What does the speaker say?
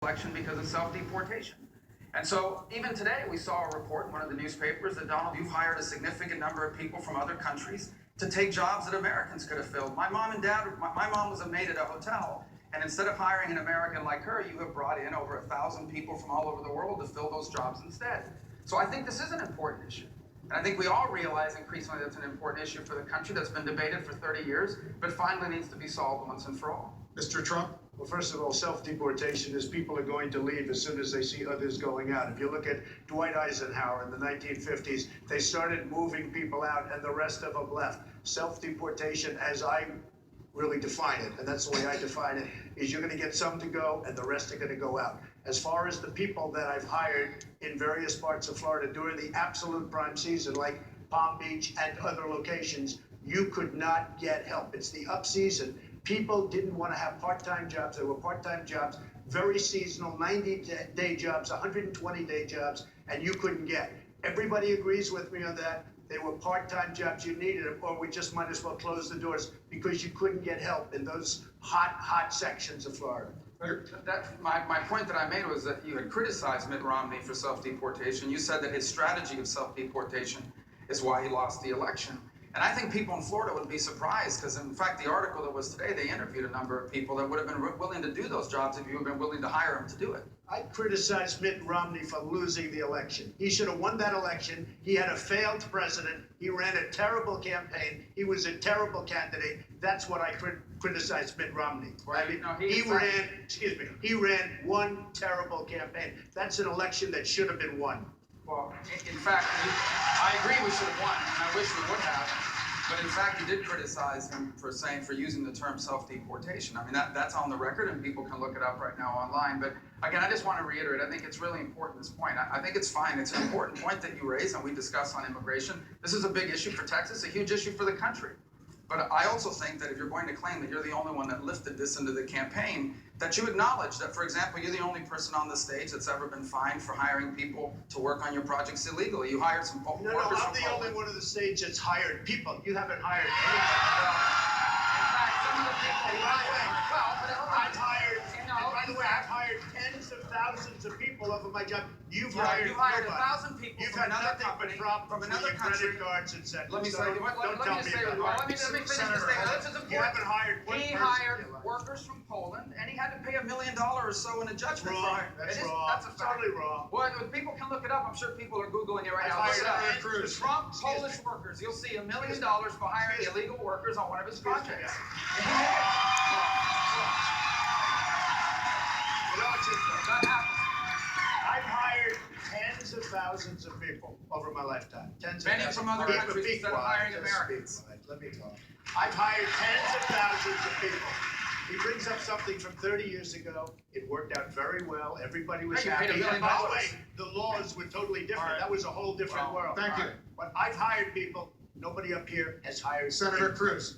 election because of self-deportation. And so even today we saw a report in one of the newspapers that, Donald, you've hired a significant number of people from other countries to take jobs that Americans could have filled. My mom was a maid at a hotel, and instead of hiring an American like her, you have brought in over 1,000 people from all over the world to fill those jobs instead. So I think this is an important issue. And I think we all realize increasingly that's an important issue for the country that's been debated for 30 years, but finally needs to be solved once and for all. Mr. Trump? Well, first of all, self-deportation is people are going to leave as soon as they see others going out. If you look at Dwight Eisenhower in the 1950s, they started moving people out and the rest of them left. Self-deportation, as I really define it, and that's the way I define it, is you're going to get some to go and the rest are going to go out. As far as the people that I've hired in various parts of Florida during the absolute prime season, like Palm Beach and other locations, you could not get help. It's the up season. People didn't want to have part-time jobs. There were part-time jobs, very seasonal, 90-day jobs, 120-day jobs, and you couldn't get. Everybody agrees with me on that. They were part-time jobs. You needed them, or we just might as well close the doors because you couldn't get help in those hot sections of Florida. My point that I made was that you had criticized Mitt Romney for self-deportation. You said that his strategy of self-deportation is why he lost the election. And I think people in Florida would be surprised because, in fact, the article that was today, they interviewed a number of people that would have been willing to do those jobs if you had been willing to hire them to do it. I criticized Mitt Romney for losing the election. He should have won that election. He had a failed president. He ran a terrible campaign. He was a terrible candidate. That's what I criticized Mitt Romney. Well, I mean, no, he ran one terrible campaign. That's an election that should have been won. Well, in fact, I agree we should have won, and I wish we would have. But in fact, you did criticize him for using the term self-deportation. I mean, that's on the record, and people can look it up right now online. But again, I just want to reiterate, I think it's really important, this point. I think it's fine. It's an important point that you raise, and we discuss on immigration. This is a big issue for Texas, a huge issue for the country. But I also think that if you're going to claim that you're the only one that lifted this into the campaign, that you acknowledge that, for example, you're the only person on the stage that's ever been fined for hiring people to work on your projects illegally. You hired some workers from Poland. No, I'm the only one on the stage that's hired people. You haven't hired I've hired tens of thousands of people over my job. You've hired 1,000 people from another company, from another country. Credit cards, etc. Let me say, let me finish the statement. This is important. You haven't hired one He person. hired workers from Poland, and he had to pay $1 million or so in a judgment. Wrong. That's wrong. That's a totally wrong. Well, people can look it up. I'm sure people are Googling it right now. Look it up. Trump Polish workers. You'll see $1 million for hiring illegal workers on one of his projects. And he did it. You know what's interesting? That happened. I've hired tens of thousands of people over my lifetime. Many from other countries instead of hiring Americans. Let me talk. I've hired tens of thousands of people. He brings up something from 30 years ago. It worked out very well. Everybody was happy. Paid $1 million. And by the way, the laws were totally different. That was a whole different world. Thank you. But I've hired people. Nobody up here has hired Senator Cruz.